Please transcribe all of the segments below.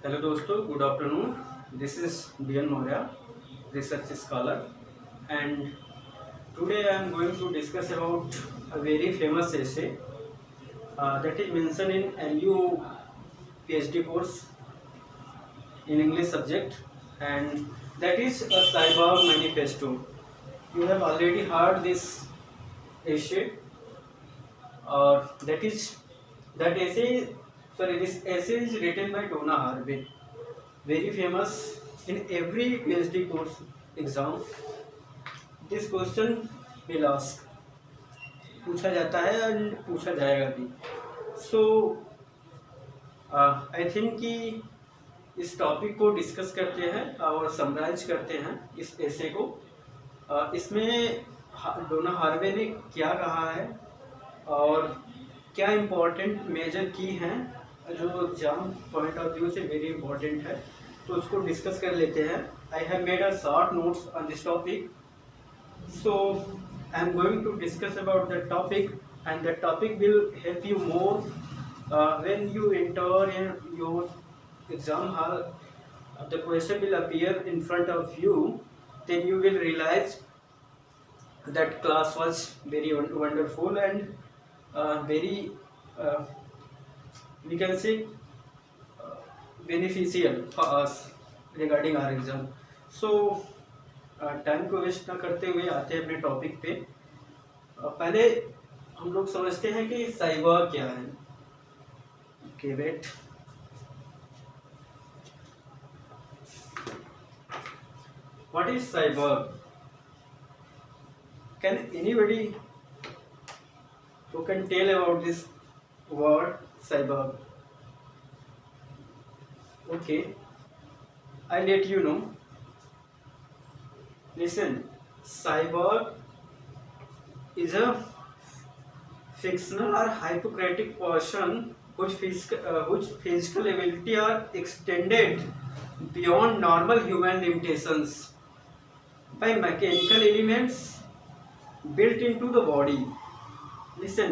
Hello दोस्तों, good afternoon. This is DN Maurya, research scholar, and today I am going to discuss about a very famous essay that is mentioned in LU PhD course in English subject, and that is a Cyborg Manifesto. You have already heard this essay, or that essay. Sorry, this essay is written by Donna Haraway, very famous in every PhD course exam. This question will ask, पूछा जाता है और पूछा जाएगा भी. सो I think कि इस topic को डिस्कस करते हैं और समराइज करते हैं इस एसे को. इसमें डोना हार्वे ने क्या कहा है और क्या इम्पोर्टेंट मेजर की हैं जो एग्जाम पॉइंट ऑफ व्यू से वेरी इंपॉर्टेंट है, तो उसको डिस्कस कर लेते हैं. I have made a short notes on this topic, so I am going to discuss about the topic and the topic will help you more when you enter in your exam hall. The question will appear in front of you, then you will realize that class was very wonderful and very we can say beneficial for us regarding our exam. So time को waste ना करते हुए आते हैं अपने topic पे. पहले हम लोग समझते हैं कि साइबर क्या है. Okay, wait. What is cyborg? Can anybody who can tell about this word cyborg? Okay, I let you know. Listen, cyborg is a fictional or hypocritic person whose physical ability are extended beyond normal human limitations by mechanical elements built into the body. Listen,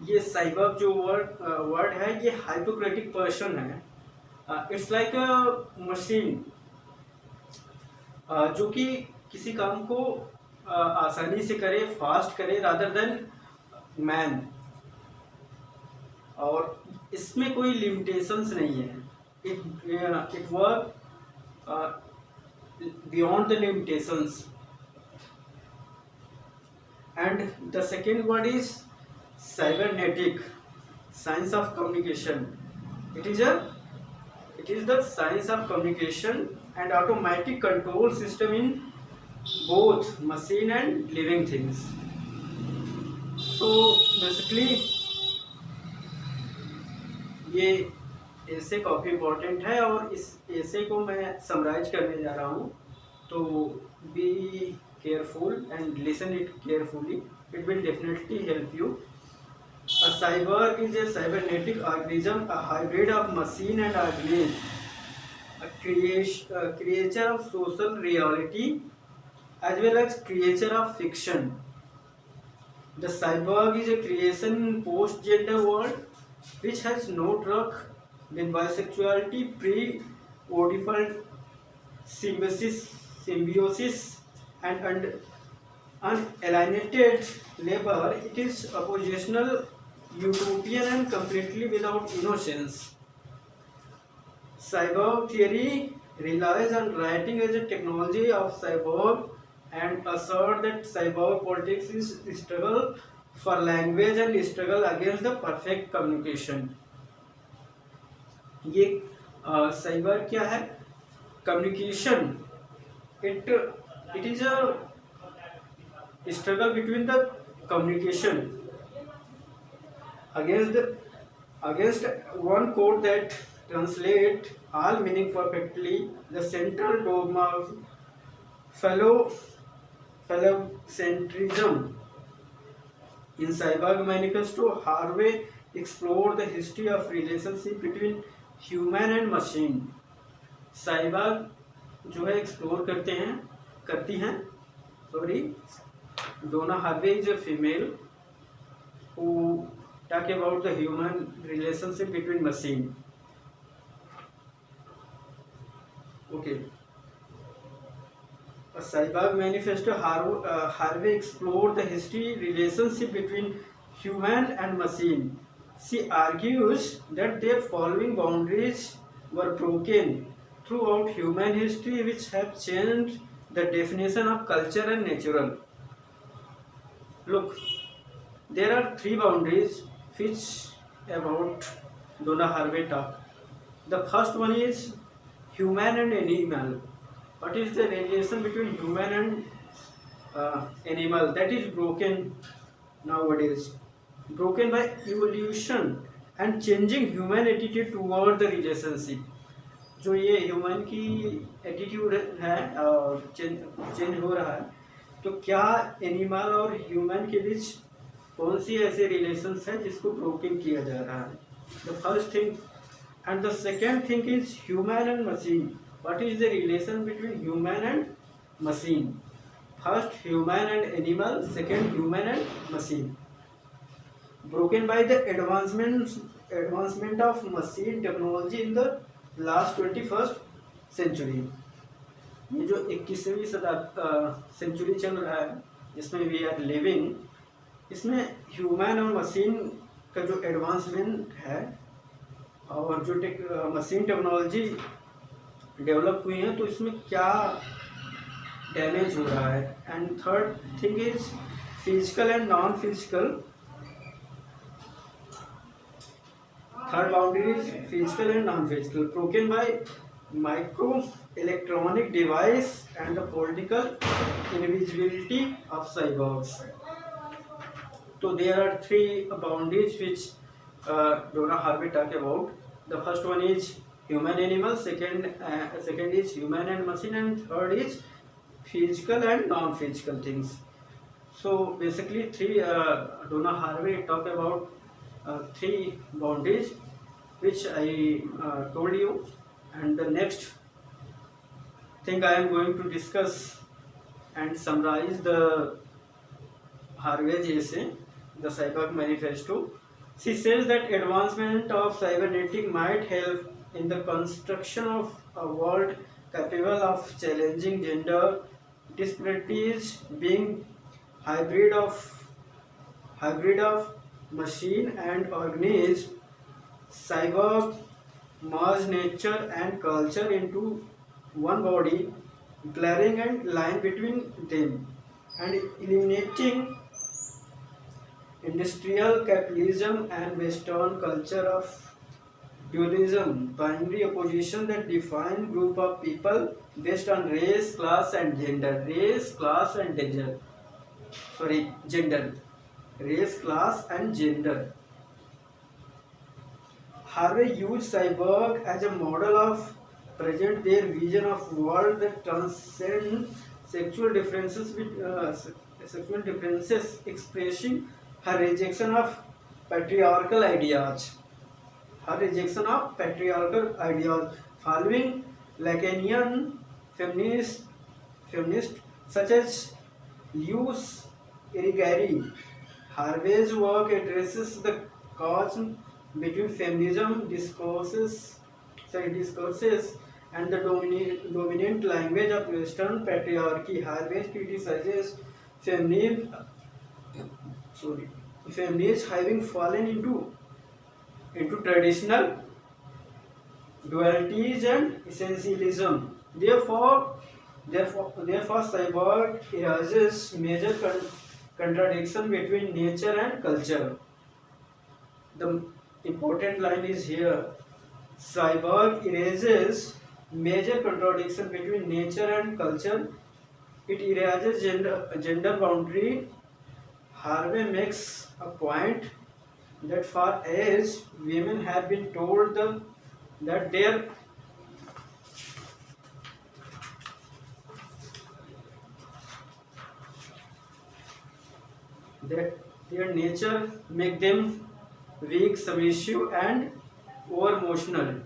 ये cyborg जो word है ये हाइपोक्रेटिक person है. It's like a machine जो कि किसी काम को आसानी से करे, फास्ट करे रादर देन मैन, और इसमें कोई लिमिटेशंस नहीं है. It work beyond the limitations. And the second word is cybernetic, science of communication. It is the science of communication and automatic control system in both machine and living things. So basically ये ऐसे काफ़ी important है और इस ऐसे को मैं summarise करने जा रहा हूँ. तो be careful and listen it carefully, it will definitely help you. A cyborg is a cybernetic organism, a hybrid of machine and organism, a creature of social reality as well as creature of fiction. The cyborg is a creation post gender world which has no truck with bisexuality, pre-oedipal symbiosis and unalienated labor. It is oppositional, utopian and completely without innocence. Cyborg theory relies on writing as a technology of cyborg and assert that cyborg politics is struggle for language and struggle against the perfect communication. ये cyber क्या है? Communication. It is a struggle between the communication against one code that translate all meaning perfectly. The central dogma of phallocentrism in Cyborg Manifesto, Harvey explored the history of relationship between human and machine. Cyborg जो है explore करती हैं. Donna Haraway is a female who talk about the human relationship between machine. Okay. A Saibag Manifesto, Harvey explored the history relationship between human and machine. She argues that their following boundaries were broken throughout human history, which have changed the definition of culture and natural. Look, there are three boundaries which about Donna Harvey talk. The first one is human and animal. What is the relation between human and animal? That is broken nowadays. Broken by evolution and changing human attitude toward the relationship. जो ये human की attitude है change हो रहा है, तो क्या animal और ह्यूमन के बीच कौन सी ऐसे रिलेशंस है जिसको ब्रोकन किया जा रहा है? The first thing and the second thing is human and machine. What is the relation between human and machine? First human and animal, second human and machine. Broken by the advancement of machine technology in the last 21st century. ये जो 21वीं century चल रहा है जिसमें we are living, इसमें human और machine का जो एडवांसमेंट है और जो मशीन टेक्नोलॉजी डेवलप हुई है, तो इसमें क्या डैमेज हो रहा है. And third thing is physical and non physical. Third boundary is physical and non-physical, broken by microelectronic device and the political invisibility of cyborgs. So there are three boundaries which Donna Harvey talk about. The first one is human-animal, second is human and machine, and third is physical and non-physical things. So basically, Donna Harvey talk about three boundaries which I told you, and the next thing I am going to discuss and summarize the Harvey's essay, the Saibag Manifesto. She says that advancement of cybernetic might help in the construction of a world capable of challenging gender disparities, being hybrid of machine and organism. Cyborg merge nature and culture into one body, blurring a line between them and eliminating industrial capitalism and Western culture of dualism, binary opposition that define group of people based on race, class and gender. Gender. Race, class and gender. Harvey used cyborg as a model of present their vision of world that transcend sexual differences, expressing her rejection of patriarchal ideas. Following Lacanian feminists such as Luce Irigaray, Harvey's work addresses the chasm between feminism discourses and the dominant language of Western patriarchy. Harvey criticizes feminism having fallen into traditional dualities and essentialism. Therefore, cyborg erases major contradiction between nature and culture. The important line is here. Cyborg erases major contradiction between nature and culture. It erases gender boundary. Harvey makes a point that for as women have been told that their nature make them weak, submissive and over emotional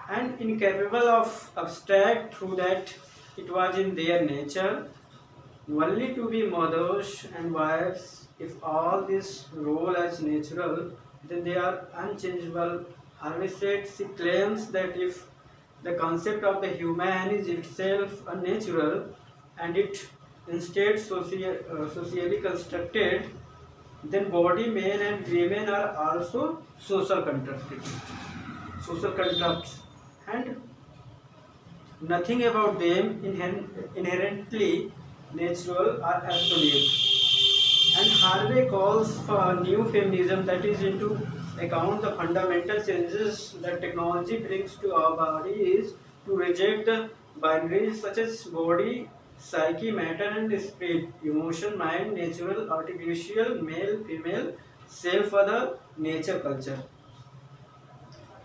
and incapable of abstract, through that it was in their nature only to be mothers and wives. If all this role as natural, then they are unchangeable. Harvey said she claims that if the concept of the human is itself unnatural, and it instead socially constructed, then body, man and women are also social constructs, and nothing about them inherently natural or absolute. And Harvey calls for a new feminism that is into account the fundamental changes that technology brings to our bodies, to reject the binaries such as body, psyche, matter and spirit, emotion, mind, natural, artificial, male, female, self, other, nature, culture.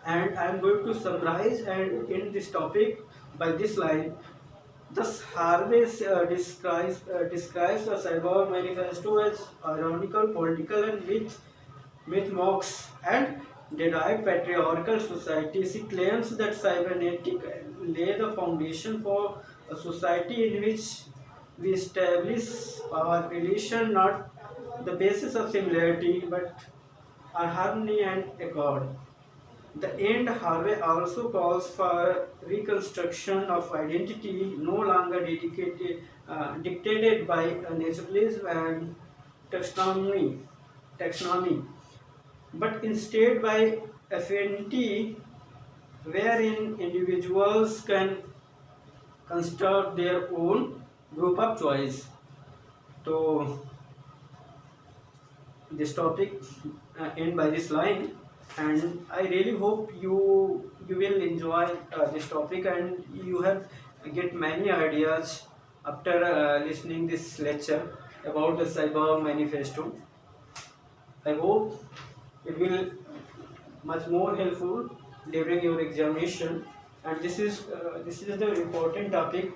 And I am going to summarize and end this topic by this line. Thus, Harvey describes the Cyborg Manifesto as ironical, political, and myth mocks and derived patriarchal society. She claims that cybernetic lay the foundation for a society in which we establish our relation not the basis of similarity but our harmony and accord. The end, Harvey also calls for reconstruction of identity, no longer dictated by naturalism and taxonomy, but instead by affinity, wherein individuals can construct their own group of choice. So this topic end by this line, and I really hope you will enjoy this topic, and you have get many ideas after listening this lecture about the Cyber Manifesto. I hope it will much more helpful during your examination, and this is the important topic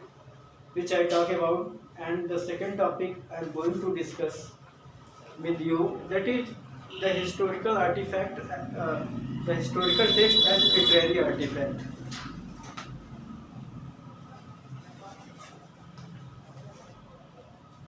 which I talk about. And the second topic I am going to discuss with you, that is the historical artifact, the historical text as literary artifact.